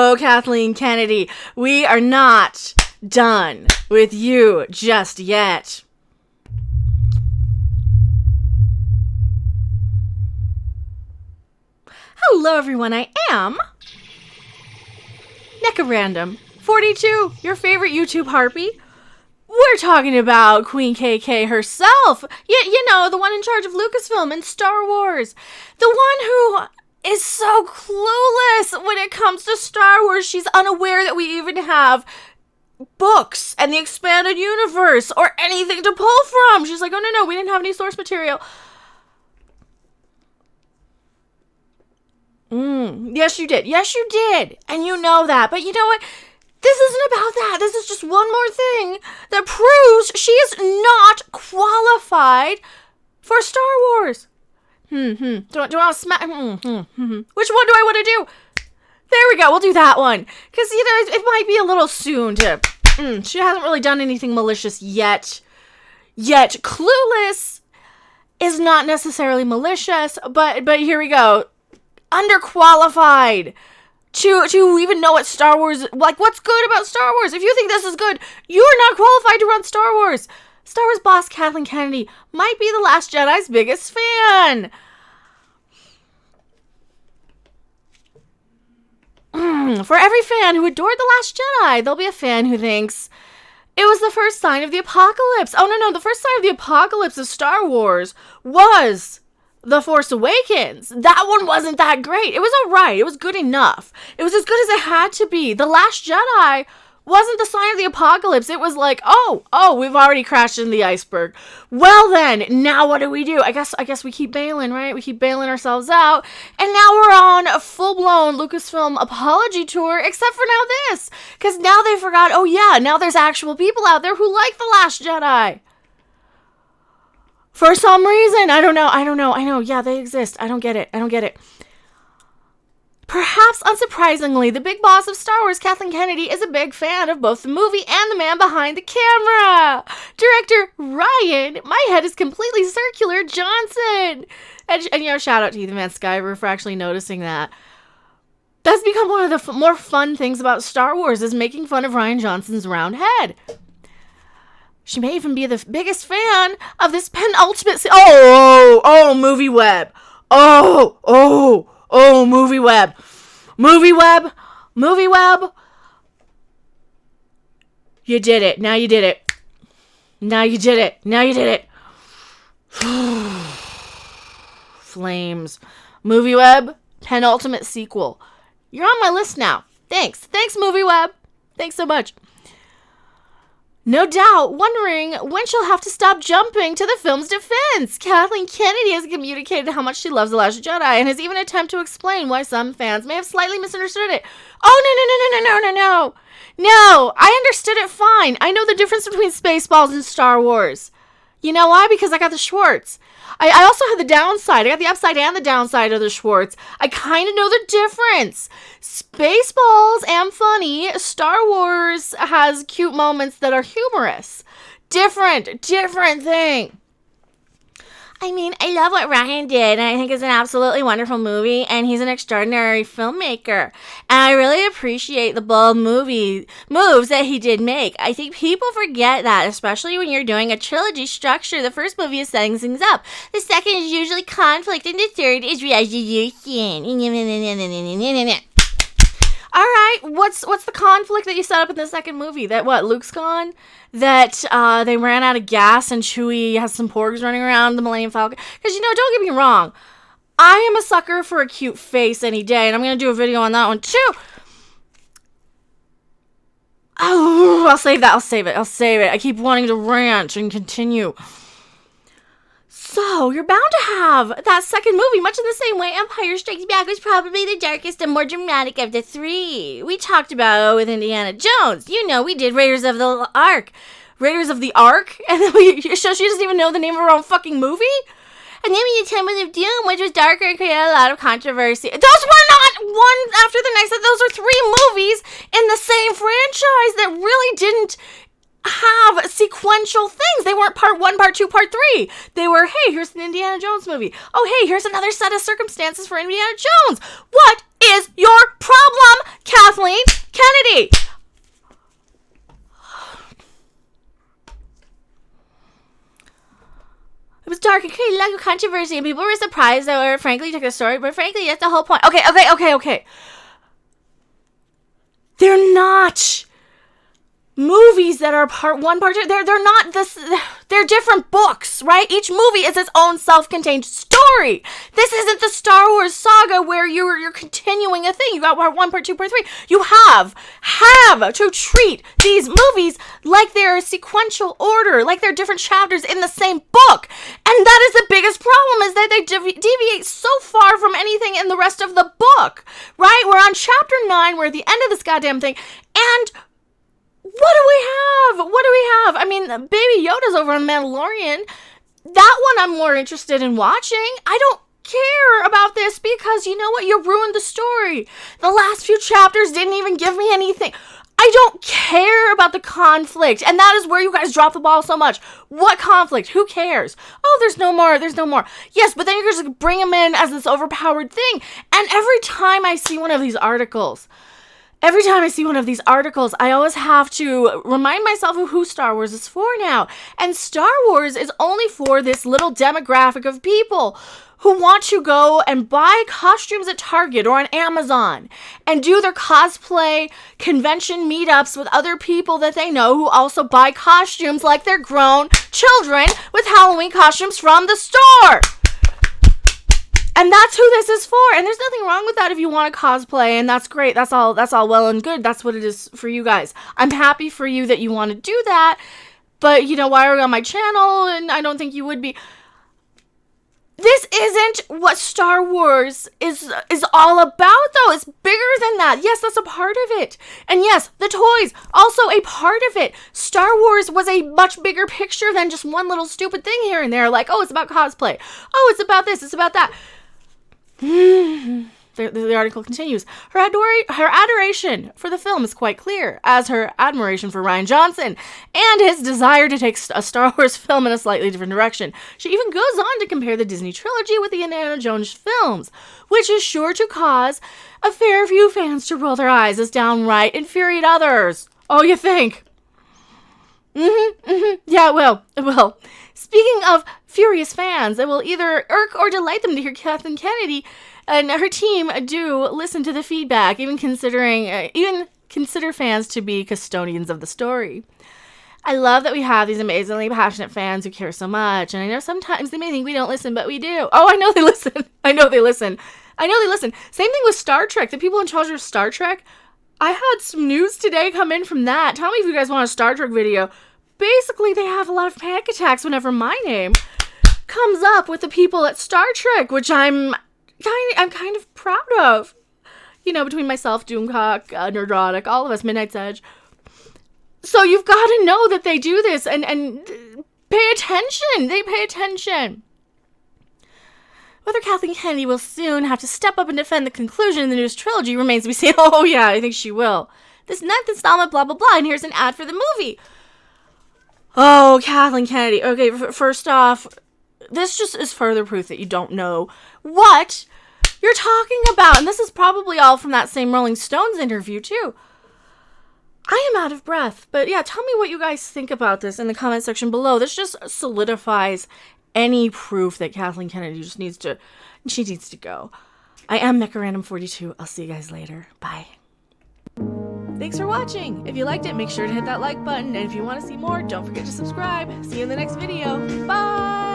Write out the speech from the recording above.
No, Kathleen Kennedy, we are not done with you just yet. Hello, everyone. I am Mecha Random 42, your favorite YouTube harpy. We're talking about Queen KK herself. You know, the one in charge of Lucasfilm and Star Wars. The one who is so clueless when it comes to Star Wars. She's unaware that we even have books and the expanded universe or anything to pull from. She's like, oh, no, we didn't have any source material. Yes, you did. And you know that. But you know what? This isn't about that. This is just one more thing that proves she is not qualified for Star Wars. Do I want to smack? Which one do I want to do? There we go. We'll do that one. Because, you know, it might be a little soon to... she hasn't really done anything malicious yet. Clueless is not necessarily malicious, but here we go. Underqualified to even know what Star Wars, like, what's good about Star Wars. If you think this is good, you are not qualified to run Star Wars. Star Wars boss Kathleen Kennedy might be the Last Jedi's biggest fan. For every fan who adored the Last Jedi, there'll be a fan who thinks it was the first sign of the apocalypse. Oh, no, the first sign of the apocalypse of Star Wars was The Force Awakens. That one wasn't that great. It was alright. It was good enough. It was as good as it had to be. The Last Jedi wasn't the sign of the apocalypse. It was like, oh, we've already crashed into the iceberg. Well then, now what do? I guess we keep bailing, right? We keep bailing ourselves out. And now we're on a full-blown Lucasfilm apology tour, except for now this. Because now they forgot, oh yeah, now there's actual people out there who like The Last Jedi. For some reason, I don't know. Yeah, they exist. I don't get it. Perhaps unsurprisingly, the big boss of Star Wars, Kathleen Kennedy, is a big fan of both the movie and the man behind the camera. Director Rian, my head is completely circular, Johnson. And you know, shout out to Ethan Van Sciver for actually noticing that. That's become one of the more fun things about Star Wars, is making fun of Rian Johnson's round head. She may even be the biggest fan of this penultimate... movie web. Movie web. Movie web. You did it. Now you did it. Flames. Movie web, penultimate sequel. You're on my list now. Thanks, movie web. Thanks so much. No doubt, wondering when she'll have to stop jumping to the film's defense. Kathleen Kennedy has communicated how much she loves The Last Jedi and has even attempted to explain why some fans may have slightly misunderstood it. Oh, no, I understood it fine. I know the difference between Spaceballs and Star Wars. You know why? Because I got the Schwartz. I also have the downside. I got the upside and the downside of the Schwartz. I kind of know the difference. Spaceballs am funny. Star Wars has cute moments that are humorous. Different thing. I mean, I love what Rian did, and I think it's an absolutely wonderful movie, and he's an extraordinary filmmaker. And I really appreciate the bold moves that he did make. I think people forget that, especially when you're doing a trilogy structure. The first movie is setting things up. The second is usually conflict, and the third is resolution. Alright, what's the conflict that you set up in the second movie? That Luke's gone? That they ran out of gas and Chewie has some porgs running around the Millennium Falcon? Because, you know, don't get me wrong, I am a sucker for a cute face any day, and I'm going to do a video on that one too. Oh, I'll save it. I keep wanting to rant and continue. So, you're bound to have that second movie, much in the same way Empire Strikes Back was probably the darkest and more dramatic of the three. We talked about with Indiana Jones. You know, we did Raiders of the Ark. And then she doesn't even know the name of her own fucking movie? And then we did Temple of Doom, which was darker and created a lot of controversy. Those were not one after the next. Those were three movies in the same franchise that really didn't have sequential things. They weren't part 1, part 2, part 3. They were, hey, here's an Indiana Jones movie. Oh, hey, here's another set of circumstances for Indiana Jones. What is your problem, Kathleen? really like controversy, and people were surprised or frankly took the story, but frankly, that's the whole point. Okay. They're not movies that are part one, part two. They're not this. They're different books, right? Each movie is its own self-contained story. This isn't the Star Wars saga where you're continuing a thing. You got part one, part two, part three. You have to treat these movies like they're a sequential order, like they're different chapters in the same book. And that is the biggest problem, is that they deviate so far from anything in the rest of the book, right? We're on chapter 9. We're at the end of this goddamn thing, and what do we have? I mean, Baby Yoda's over on Mandalorian. That one I'm more interested in watching. I don't care about this because you know what? You ruined the story. The last few chapters didn't even give me anything. I don't care about the conflict. And that is where you guys drop the ball so much. What conflict? Who cares? Oh, there's no more. Yes, but then you're just bring them in as this overpowered thing. And every time I see one of these articles, I always have to remind myself of who Star Wars is for now. And Star Wars is only for this little demographic of people who want to go and buy costumes at Target or on Amazon and do their cosplay convention meetups with other people that they know who also buy costumes like they're grown children with Halloween costumes from the store. And that's who this is for. And there's nothing wrong with that if you want to cosplay, and that's great. That's all well and good. That's what it is for you guys. I'm happy for you that you want to do that. But, you know, why are you on my channel? And I don't think you would be. This isn't what Star Wars is all about, though. It's bigger than that. Yes, that's a part of it. And yes, the toys, also a part of it. Star Wars was a much bigger picture than just one little stupid thing here and there. Like, oh, it's about cosplay. Oh, it's about this. It's about that. The article continues. Her adoration for the film is quite clear, as her admiration for Rian Johnson and his desire to take a Star Wars film in a slightly different direction. She even goes on to compare the Disney trilogy with the Indiana Jones films, which is sure to cause a fair few fans to roll their eyes as downright infuriate others. Oh, you think? Yeah, it will. Speaking of furious fans, it will either irk or delight them to hear Kathleen Kennedy and her team do listen to the feedback, even consider fans to be custodians of the story. I love that we have these amazingly passionate fans who care so much, and I know sometimes they may think we don't listen, but we do. Oh, I know they listen. Same thing with Star Trek. The people in charge of Star Trek, I had some news today come in from that. Tell me if you guys want a Star Trek video. Basically, they have a lot of panic attacks whenever my name comes up with the people at Star Trek, which I'm kind of proud of. You know, between myself, Doomcock, Nerdrotic, all of us, Midnight's Edge. So you've got to know that they do this and pay attention. They pay attention. Whether Kathleen Kennedy will soon have to step up and defend the conclusion in the newest trilogy remains to be seen. Oh yeah, I think she will. This 9th installment, blah, blah, blah, and here's an ad for the movie. Oh, Kathleen Kennedy. Okay, first off, this just is further proof that you don't know what you're talking about. And this is probably all from that same Rolling Stones interview, too. I am out of breath. But yeah, tell me what you guys think about this in the comment section below. This just solidifies any proof that Kathleen Kennedy just needs to go. I am Mecha Random 42. I'll see you guys later. Bye. Thanks for watching. If you liked it, make sure to hit that like button. And if you want to see more, don't forget to subscribe. See you in the next video. Bye!